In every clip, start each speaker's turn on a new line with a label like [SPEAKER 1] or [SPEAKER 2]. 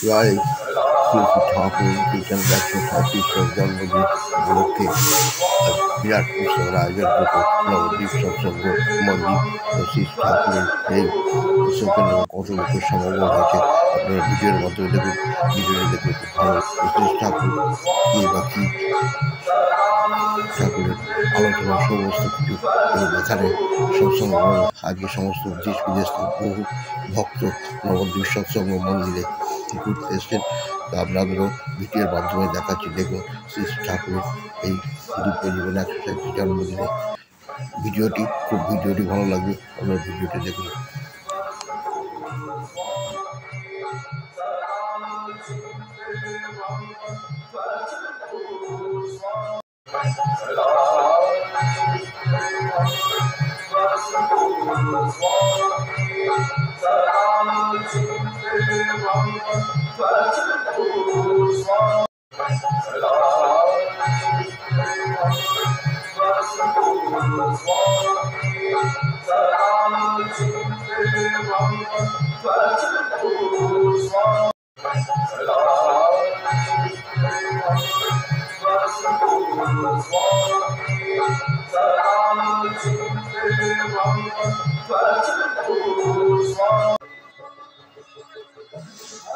[SPEAKER 1] জয় শ্রী শ্রী ঠাকুর কীর্তন 137 জন্মদিন উপলক্ষে বিরাট উৎসবের আয়োজন করত নবদ্বীপ সৎসঙ্গ মন্দির ও শ্রী ঠাকুরের এই উৎসবকে কত লোকের সমাগম হয়েছে। আপনারা ভিডিওর মাধ্যমে দেখুন, ভিডিওটি দেখলে খুব ভালো। শ্রী ঠাকুর কে বা কি ঠাকুরের আলোচনা সমস্ত কিছু এবং এখানে সৎসঙ্গ আজকে সমস্ত দেশ বিদেশ থেকে বহু ভক্ত নবদ্বীপ সৎসঙ্গ মন্দিরে ঘুরতে এসছেন। তা আপনাদেরও ভিডিওর মাধ্যমে দেখাচ্ছি, দেখুন শ্রী ঠাকুরের এই দিব্য জীবন 137 জন্মদিনে ভিডিওটি ভালো লাগবে, আপনারা ভিডিওটি দেখুন।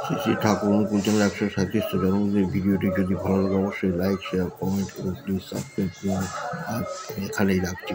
[SPEAKER 1] শ্রী শ্রী ঠাকুর অনুকূলচন্দ্র 137 জন্মদিনের ভিডিওটি যদি ভালো লাগে অবশ্যই লাইক, শেয়ার, কমেন্ট এবং প্লিজ সাবস্ক্রাইব করুন। আর এখানেই রাখছি।